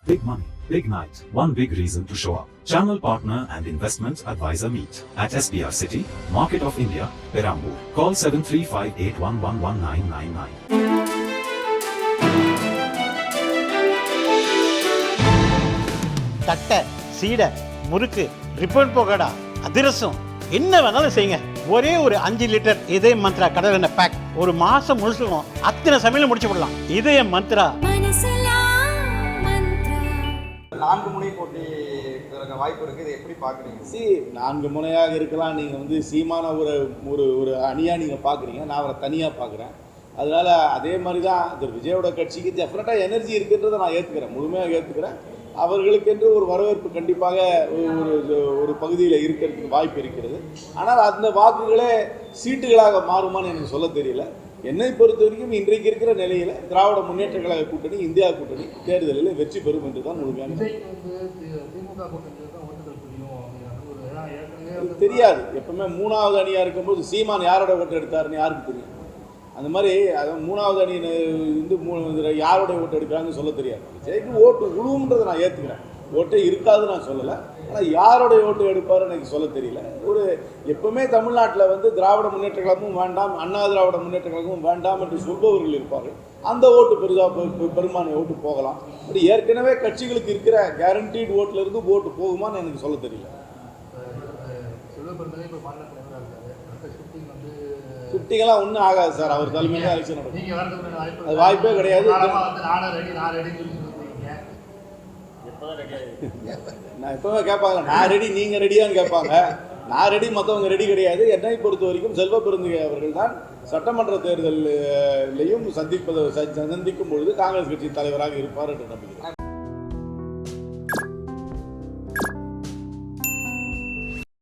Big money, big night, one big reason to show up. Channel partner and investment advisor meet at SPR City, Market of India, Perambur. Call 7358111999. தட்டை சீடை முறுக்கு ribbon போகடா அதிரசம் என்ன வேணாலும் செய்யுங்க. ஒரே ஒரு 5 litre இதய மந்த்ரா கடல் எண்ணெய் பேக் ஒரு மாசம் முழுசுக்கும் அத்தனை சமையல முடிச்சு விடலாம். இதய மந்த்ரா. 4 முனை போட்டி வாய்ப்பு இருக்குது. இதை எப்படி பார்க்குறீங்க? 4 முனையாக இருக்கலாம். நீங்கள் சீமான ஒரு ஒரு ஒரு அணியாக நீங்கள் பார்க்குறீங்க, நான் அவரை தனியாக பார்க்குறேன். அதனால் அதே மாதிரி தான் திரு விஜயோட கட்சிக்கு டெஃபினட்டாக எனர்ஜி இருக்குன்றதை நான் ஏற்றுக்கிறேன், முழுமையாக ஏற்றுக்கிறேன். அவர்களுக்கென்று ஒரு வரவேற்பு கண்டிப்பாக ஒரு பகுதியில் இருக்கிறதுக்கு வாய்ப்பு இருக்கிறது. ஆனால் அந்த வாக்குகளே சீட்டுகளாக மாறுமான்னு எனக்கு சொல்ல தெரியல. என்னை பொறுத்த வரைக்கும் இன்றைக்கு இருக்கிற நிலையில் திராவிட முன்னேற்ற கழக கூட்டணி, இந்தியா கூட்டணி தேர்தலில் வெற்றி பெறும் என்று தான் முழுமையான தெரியாது. எப்பவுமே 3வது அணியாக இருக்கும்போது சீமான் யாரோட ஓட்டு எடுத்தாருன்னு யாருக்கு தெரியும்? அந்த மாதிரி அதான் 3வது அணியினர் யாரோட ஓட்டு எடுக்கிறாங்கன்னு சொல்ல தெரியாது. விஜய்க்கு ஓட்டு உழுவுன்றதை நான் ஏற்றுக்கிறேன், ஓட்டே இருக்காதுன்னு நான் சொல்லலை. ஆனால் யாரோடைய ஓட்டு எடுப்பாருன்னு எனக்கு சொல்ல தெரியல. எப்பவுமே தமிழ்நாட்டில் திராவிட முன்னேற்ற கழகமும் வேண்டாம், அண்ணா திராவிட முன்னேற்ற கழகமும் வேண்டாம் என்று சொல்பவர்கள் இருப்பார்கள். அந்த ஓட்டு பெரும்பான்மை ஓட்டு போகலாம். அப்படி ஏற்கனவே கட்சிகளுக்கு இருக்கிற கேரண்டீட் ஓட்டுல இருந்து ஓட்டு போகுமான்னு எனக்கு சொல்ல தெரியல. ஷிஃப்டிங்கெல்லாம் ஒன்றும் ஆகாது சார். அவர் தலைமையில் எலெக்ஷன் நடக்கும், அது வாய்ப்பே கிடையாது. நான் எப்பவுமே கேட்பாங்க, நான் ரெடி நீங்கள் ரெடியான்னு கேட்பாங்க. நான் ரெடி, மற்றவங்க ரெடி கிடையாது. என்னை பொறுத்த வரைக்கும் செல்வ பெருந்தகை அவர்கள் தான் சட்டமன்ற தேர்தலையும் சந்திக்கும் பொழுது காங்கிரஸ் கட்சியின் தலைவராக இருப்பார் என்று நம்புகிறேன்.